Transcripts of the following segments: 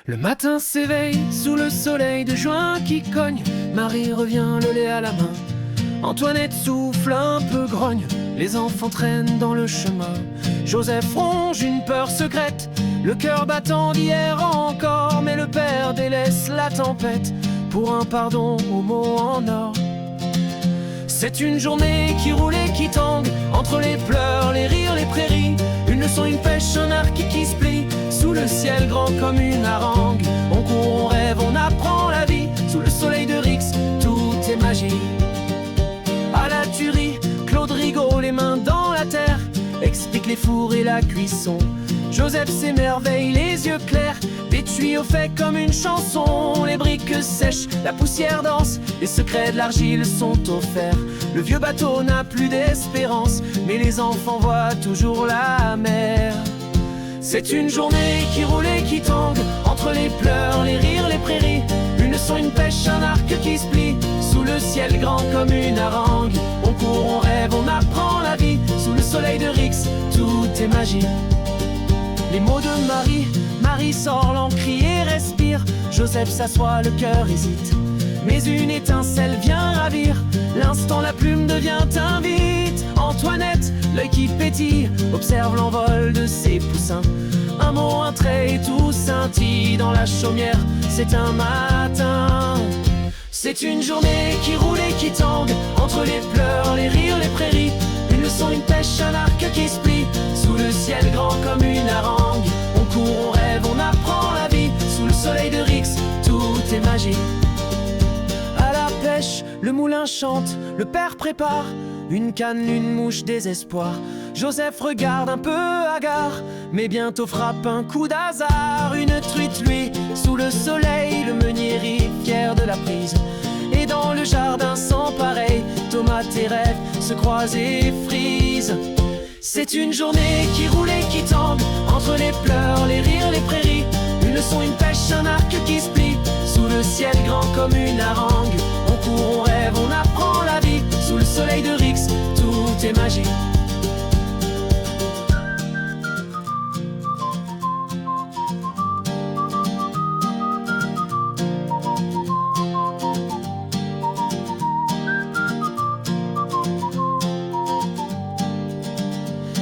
Le matin s'éveille sous le soleil de juin qui cogne. Marie revient, le lait à la main. Antoinette souffle un peu, grogne. Les enfants traînent dans le chemin. Joseph ronge une peur secrète, le cœur battant d'hier encore. Mais le père délaisse la tempête pour un pardon aux mots en or. C'est une journée qui roule et qui tangue, entre les pleurs, les rires, les prairies. Une leçon, une pêche, un arc qui se plie sous le ciel grand comme une harangue. On court, on rêve, on apprend la vie sous le soleil de Rix, tout est magie. À la tuerie, Claude Rigaud, les mains dans la terre, explique les fours et la cuisson. Joseph s'émerveille, les yeux clairs, des tuyaux faits comme une chanson. Les briques sèchent, la poussière danse, les secrets de l'argile sont offerts. Le vieux bateau n'a plus d'espérance, mais les enfants voient toujours la mer. C'est une journée qui roule et qui tangue, entre les pleurs, les rires, les prairies. Une leçon, une pêche, un arc qui se plie sous le ciel grand comme une harangue. On court, on rêve, on apprend la vie sous le soleil de Rix, tout est magie. Les mots de Marie sort, l'encre et respire. Joseph s'assoit, le cœur hésite, mais une étincelle vient ravir. L'instant, la plume devient invite. Antoinette, l'œil qui pétille, observe l'envol de ses poussins. Un mot, un trait et tout scintille dans la chaumière, c'est un matin. C'est une journée qui roule et qui tangue, entre les pleurs, les rires, les prairies. Une leçon, une pêche, un arc qui se plie sous le ciel grand comme une harangue. On court, on rêve, on apprend la vie sous le soleil de Rix, tout est magie. À la pêche, le moulin chante, le père prépare une canne, une mouche, désespoir. Joseph regarde un peu hagard, mais bientôt frappe un coup d'hasard. Une truite, lui, sous le soleil, le meunier rit, fier de la prise. Et dans le jardin sans pareil, tomates et rêves se croisent et frisent. C'est une journée qui roule et qui tangue, entre les pleurs, les rires, les prairies. Une leçon, une pêche, un arc qui se plie sous le ciel grand comme une harangue. On court, on rêve, on apprend la vie sous le soleil de Rix, tout est magie.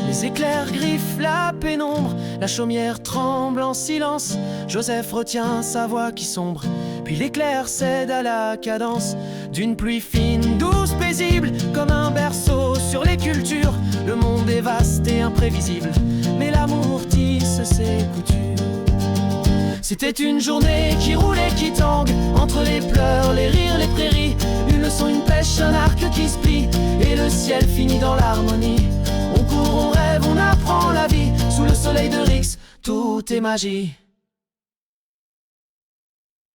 Les éclairs griffent la pénombre, la chaumière tremble en silence. Joseph retient sa voix qui sombre, puis l'éclair cède à la cadence d'une pluie fine, douce, paisible, comme un berceau sur les cultures. Le monde est vaste et imprévisible, mais l'amour tisse ses coutures. C'était une journée qui roule et qui tangue, entre les pleurs, les rires, les prairies. Une leçon, une pêche, un arc qui se plie, et le ciel finit dans l'harmonie. On court, on rêve, on apprend la vie sous le soleil de Rix, tout est magie.